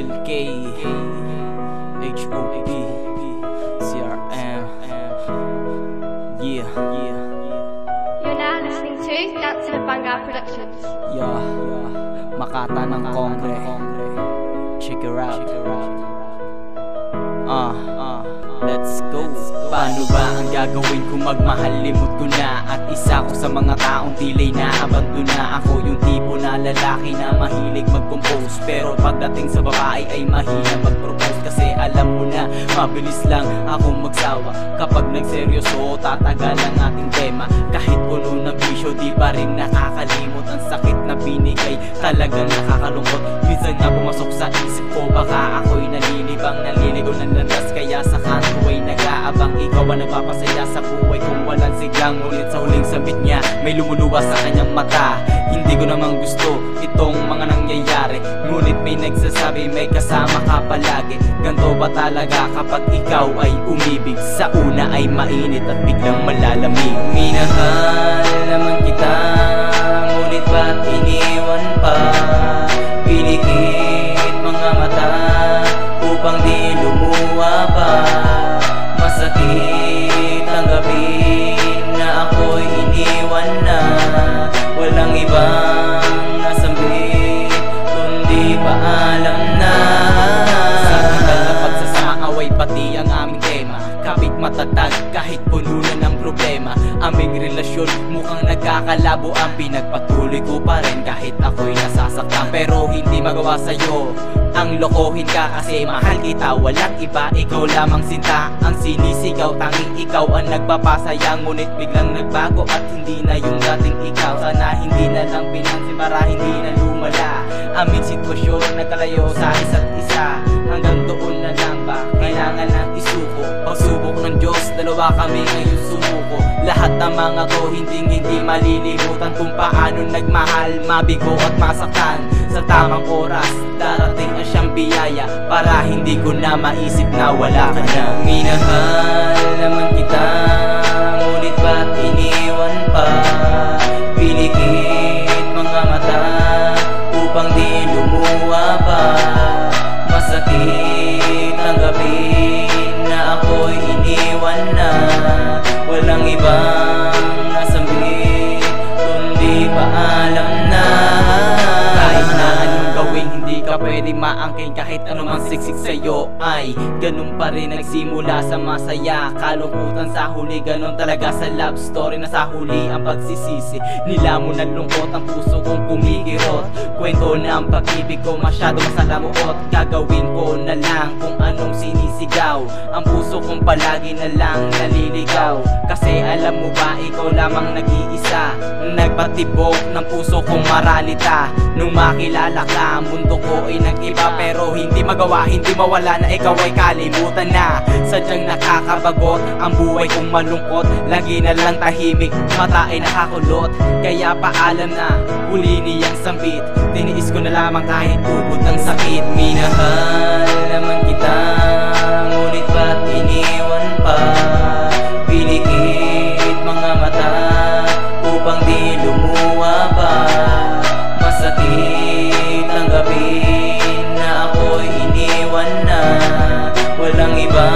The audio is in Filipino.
Lil K, HOP, CRM, yeah. You're now listening to Dancing with Bangar Productions. Yeah, Makata ng Kongre. Check it out. Let's go. Paano ba ang gagawin kung magmahal, limot ko na? At isa ko sa mga taong tilay na abandona. Ako yung tipo na lalaki na mahilig mag-compose, pero pagdating sa babae ay mahina mag-propose. Kasi alam mo na, mabilis lang akong magsawa. Kapag nagseryoso, tatagal ang ating tema. Kahit puno ng bisyo, di pa rin nakakalimot. Ang sakit na binigay, talagang nakakalungkot. Minsan nga pumasok sa isip ko, baka ako'y nalilibang, naliligaw ng landas. Kaya sa kanto ay nag-aabang, ikaw ang nagpapasaya sa buhay kung walang siglang. Ngunit sa huling sabit niya, may lumuluwas sa kanyang mata. Hindi ko namang gusto itong mga nangyayari, ngunit may nagsasabi may kasama ka palagi. Ganto ba talaga kapag ikaw ay umibig? Sa una ay mainit at biglang malalamig. Minahal naman kita, ngunit ba't iniwan pa? Pinikit mga mata upang di lumuha pa. Masakit tanggapin na ako'y iniwan na. Walang ibang nasambit kundi paalam na. Sa tagal na pagsasama, away pati ang aming tema. Kapit matatag kahit puno na ng problema. Aming relasyon mukhang nagkakalabo. Ang pinagpatuloy ko pa rin kahit ako'y nasasaktan. Pero hindi magawa sa'yo ang lokohin ka, kasi mahal kita, walang iba. Ikaw lamang sinta ang sinisigaw, tanging ikaw ang nagpapasaya. Ngunit biglang nagbago at hindi na yung dating ikaw. Sana hindi na lang pinansin para hindi na lumala aming sitwasyon, nagkalayo sa isa't isa. Hanggang doon na lang ba kailangan ng isuko? Pagsubok ng Diyos, dalawa kami ngayon sumuko. Lahat ng mga to hindi malilimutan kung paano nagmahal, mabigo at masaktan. Sa tamang oras, darating ang siyang biyaya para hindi ko na maisip na wala ka na. Minahal naman kita, ngunit ba't iniwan pa? Pinikit mga mata upang di lumuha pa. Masakit tanggapin na ako'y iniwan na. Walang ibang nasambit kundi paalam na. Kahit na anong gawin, hindi ka pwedeng maangkin. Kahit anumang siksik sa'yo ay ganun pa rin nagsimula sa masaya. Kalungkutan sa huli, ganun talaga sa love story, na sa huli ang pagsisisi. Nilamon ng lungkot ang puso kong kumikirot. Kwento na ang pag-ibig ko masyado masalamuot. Gagawin ko na lang kung anong sinisigaw. Ang puso kong palagi na lang naliligaw. Kasi alam mo ba, ikaw lamang nag-iisa, nagpatibok ng puso kong maralita. Nung makilala ka, mundo ko ay nag-iba. Pero hindi magawa, hindi mawala na ikaw ay kalimutan na. Sadyang nakakabagot ang buhay kong malungkot. Lagi na lang tahimik, mata ay nakakulot. Kaya paalam na, huli niyang sambit. Tiniis ko na lamang kahit ubod ng sakit. Minahal naman kita, ngunit ba't iniwan pa? Pinikit mga mata upang di lumuha pa. Masakit tanggapin na ako'y iniwan na. Walang iba